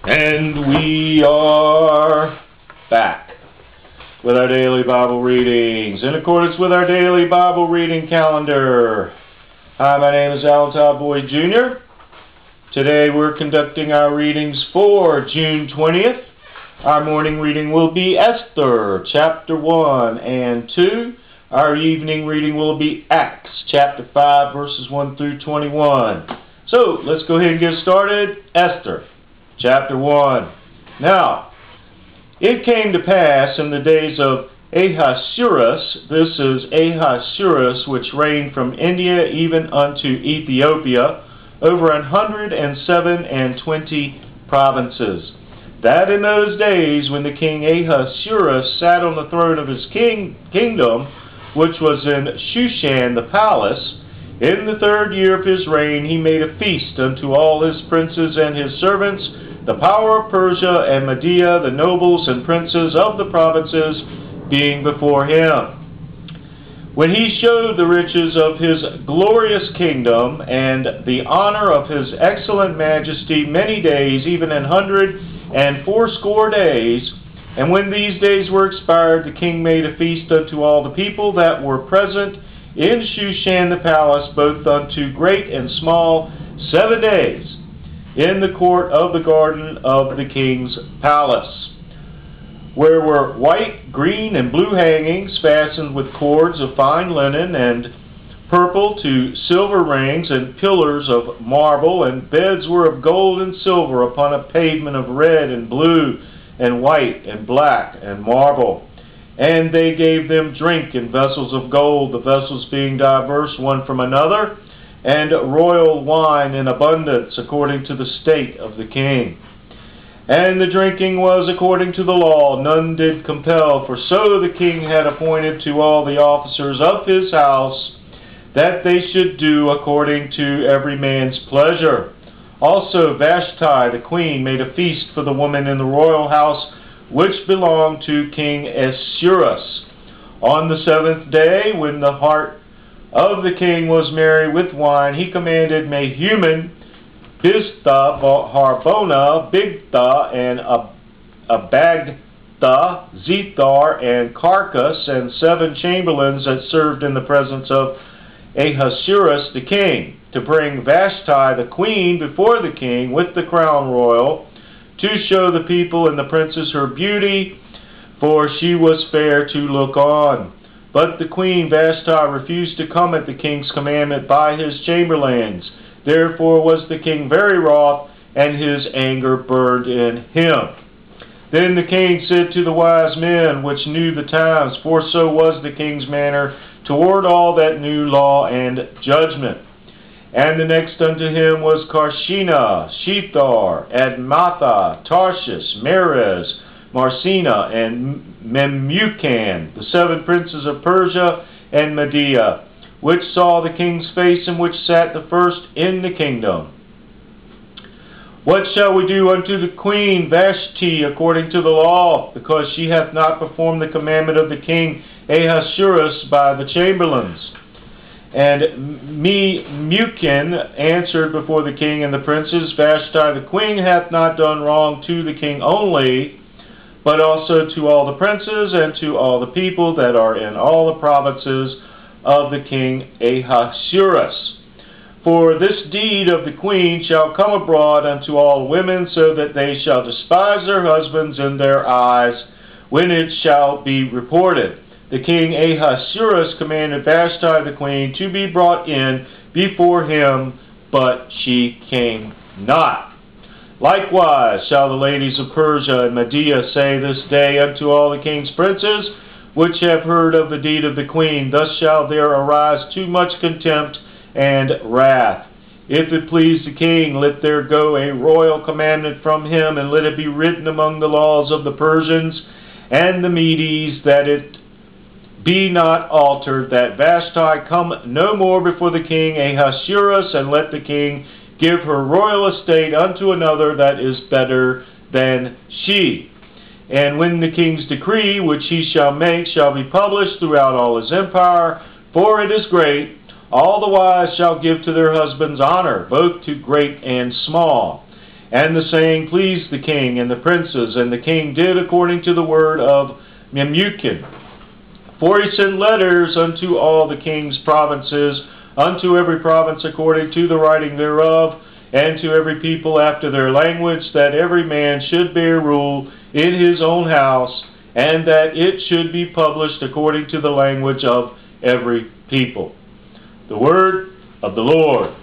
And we are back with our daily Bible readings in accordance with our daily Bible reading calendar. Hi, my name is Alan Todd Boyd Jr. Today we're conducting our readings for June 20th. Our morning reading will be Esther, chapter 1 and 2. Our evening reading will be Acts, chapter 5, verses 1 through 21. So, let's go ahead and get started. Esther, chapter 1. Now, it came to pass in the days of Ahasuerus, this is Ahasuerus, which reigned from India even unto Ethiopia, over 127 provinces, that in those days when the king Ahasuerus sat on the throne of his kingdom, which was in Shushan the palace, in the 3rd year of his reign he made a feast unto all his princes and his servants, the power of Persia and Media, the nobles and princes of the provinces, being before him. When he showed the riches of his glorious kingdom, and the honor of his excellent majesty many days, even 180 days, and when these days were expired, the king made a feast unto all the people that were present in Shushan the palace, both unto great and small, 7 days, in the court of the garden of the king's palace, where were white, green, and blue hangings, fastened with cords of fine linen, and purple to silver rings, and pillars of marble, and beds were of gold and silver upon a pavement of red and blue, and white, and black, and marble. And they gave them drink in vessels of gold, the vessels being diverse one from another, and royal wine in abundance, according to the state of the king. And the drinking was according to the law, none did compel, for so the king had appointed to all the officers of his house, that they should do according to every man's pleasure. Also Vashti the queen made a feast for the women in the royal house, which belonged to King Ahasuerus. On the 7th day, when the heart of the king was merry with wine, he commanded Mehuman, Biztha, Harbona, Bigtha, and Abagtha, Zethar, and Carcas, and 7 chamberlains that served in the presence of Ahasuerus the king, to bring Vashti the queen before the king with the crown royal, to show the people and the princes her beauty, for she was fair to look on. But the queen Vashti refused to come at the king's commandment by his chamberlains. Therefore was the king very wroth, and his anger burned in him. Then the king said to the wise men which knew the times, for so was the king's manner toward all that knew law and judgment. And the next unto him was Karshena, Shethar, Admatha, Tarshish, Meres, Marsena, and Memucan, the 7 princes of Persia and Media, which saw the king's face, and which sat the first in the kingdom. What shall we do unto the queen Vashti according to the law, because she hath not performed the commandment of the king Ahasuerus by the chamberlains? And Memucan answered before the king and the princes, Vashti the queen hath not done wrong to the king only, but also to all the princes and to all the people that are in all the provinces of the king Ahasuerus. For this deed of the queen shall come abroad unto all women, so that they shall despise their husbands in their eyes, when it shall be reported. The king Ahasuerus commanded Vashti the queen to be brought in before him, but she came not. Likewise shall the ladies of Persia and Media say this day unto all the king's princes, which have heard of the deed of the queen, thus shall there arise too much contempt and wrath. If it please the king, let there go a royal commandment from him, and let it be written among the laws of the Persians and the Medes, that it be not altered, that Vashti come no more before the king Ahasuerus, and let the king give her royal estate unto another that is better than she. And when the king's decree, which he shall make, shall be published throughout all his empire, for it is great, all the wise shall give to their husbands honor, both to great and small. And the saying pleased the king and the princes, and the king did according to the word of Memucan. For he sent letters unto all the king's provinces, unto every province according to the writing thereof, and to every people after their language, that every man should bear rule in his own house, and that it should be published according to the language of every people. The word of the Lord.